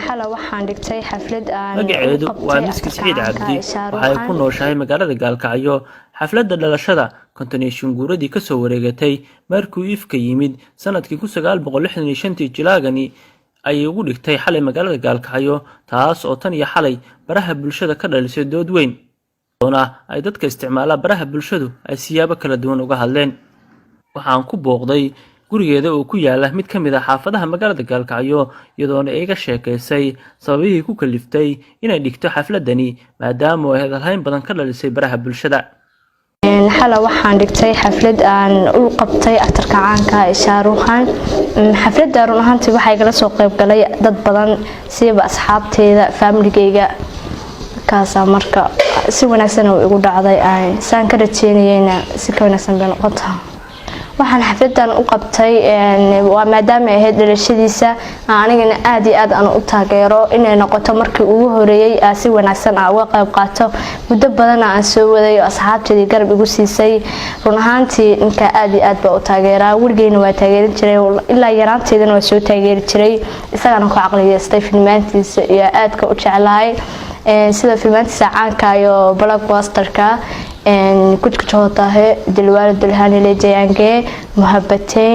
xala waxaan dhigtay xaflad aan magaceedu waa Miski Saciid Cabdi waxay ku nooshahay magaalada Gaalkacyo xafladda dhalashada kontineeshin guuradii ka soo wareegatay markuu ifka yimid sanadkii 1965 jilaagani ay ugu dhigtay xalay magaalada Gaalkacyo taas oo tan iyo xalay baraha bulshada ka dhalisay dood weyn doona ay dadka isticmaala baraha bulshadu ay siyaabo kala duwan uga hadleen waxaan ku booqday gurigeeda oo ku yaala mid ka mid ah xaafadaha magaalada Gaalkacyo iyadoona iga sheekaysay sababihii ku kaliftay inay dhigto xafladani maadaama ay hadalhayn badan ka dhalisay baraha bulshada xala waxaan dhigtay xaflad aan u qabtay actarka caanka Shaaruqan xafladda run ahaantii waxay kala soo qayb galay dad badan sida asxaabteeda familygeyga kaasa marka si wanaagsan oo igu dhacday ay saan ka rajeynayna si ka wanaagsan baan noqotay waxaan xafladan u qabtay waa maadaama ay dhalashadiisa anigana aad iyo aad aan u taageero inay noqoto markii ugu horeeyay si wanaagsan aan uga qayb qaato muddo badan aan soo waday asxaabteedii garab igu siisay run ahaantii inka aad iyo aad baa u taageeraa warigeena waa taageerin jiray ilaa yaraanteedana waa soo taageeri jiray isagana ku aqliyeystay filmaantiisa iyo aadka u jeclahay sida filmaantiisa caanka iyo blockbusterka कुछ कुछ होता है दिलवाले दुल्हनिया ले जाएंगे मोहब्बतें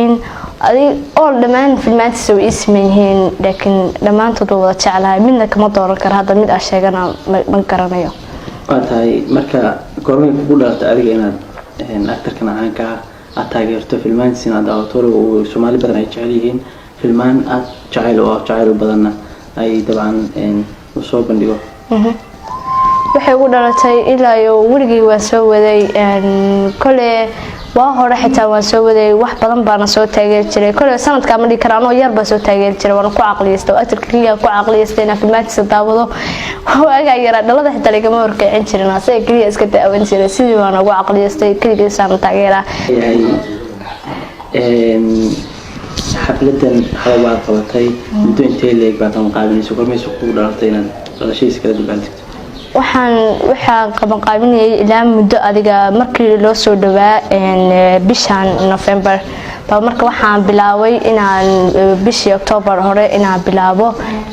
अरे all demand filmaanti soo ismeen laakiin dhamaantood wada jeclahay midna kama dooran karo hadda mid aan sheegana ma garanayo waatahay marka goormay kugu dhalatay adiga inaad actorkan caanka ah taageerto filmaantiina daawato oo Soomaali badan ay jecel yihiin filmaan aad jecel badanna ay dabcan u soo bandhigo waxay ugu dhalatay ilaa iyo warigii waan soo waday kale waa hore xitaa waan soo waday wax badan baan soo taageer jiray kale sanadka ma dhigi karaan oo yar baan soo taageer jiray waan ku aqliyeystay actorkiga ku aqliyeystay inaan filmaantiisa daawado waaga yara dhalada xitaa laga markay jirin asay kaliya iska daawan jiray sidii waan ugu aqliyeystay kaliya saan taageera xafladan xawaa qabatay muddo intee leeg baa tan qaabinayso kormayso ku dhalatay inaad dhalashiis kala duwantay waxaan qaban qaabinayay ilaa muddo adiga markii loo soo dhawaa bishan November marka waxaan bilaaway inaan bishii October hore inaan bilaabo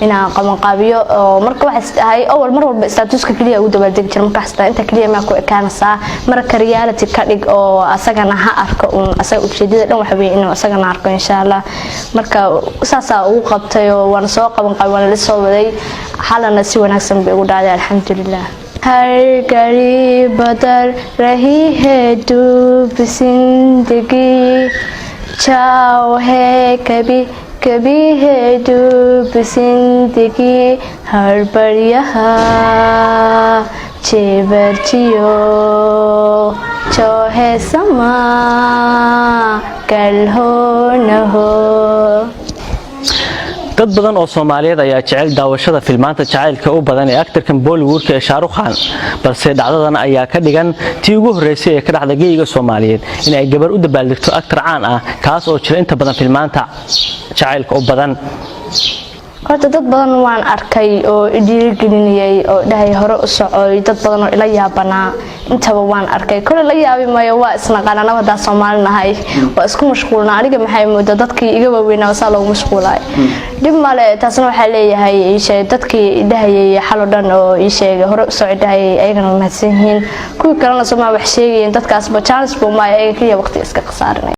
inaan qaban qaabiyo marka waxa tahay awal mar walba statuska kaliya ugu dabaaldeg jiray marka xasta inta kaliya ma ku ekaanaysa marka reality ka dhig oo asagana ha arko asaga ujeedada dhan waxa weey inuu asagana arko insha Allah marka saasa ugu qabtay oo waan soo qaban qaabin la soo waday xalana si wanaagsan bay ugu dhacday alxamdulillah हर घड़ी बदल रही है डूब जिंदगी चाव है कभी कभी है डूब जिंदगी हर पर यहाँ चेवर जियो जो है समा कल हो न हो dad badan oo Soomaaliyeed ayaa jecel daawashada filmaanta jacaylka u badan ee actorkan Bollywoodka ee Shaaruqan balse dhacdadan ayaa ka dhigan tii ugu horeysay ee ka dhacday geeyiga Soomaaliyeed in ay gabar u dabaaldegto actor caan ah kaas oo jira inta badan filmaanta jacaylka u badan horta dad badan waan arkay oo dhiirigelinayay oo dhahay hore u socday dad badan oo ila yaabana intaba waan arkay kale la yaabi maayo waa isna qaanana wada Soomaalinahay waa isku mashquulna aniga maxay moodo dadkii iga waaweynaa saa loo mashquulay dib male taasna waxa leeyahay ishay dadkii dhahayay xal oo dhan oo ishay hore u socday ayagana mahadsan yihiin kuwa kalena Soomaali wax sheegayeen dadkaas ba chance buu ma ay kaliya waqti iska qasaarinay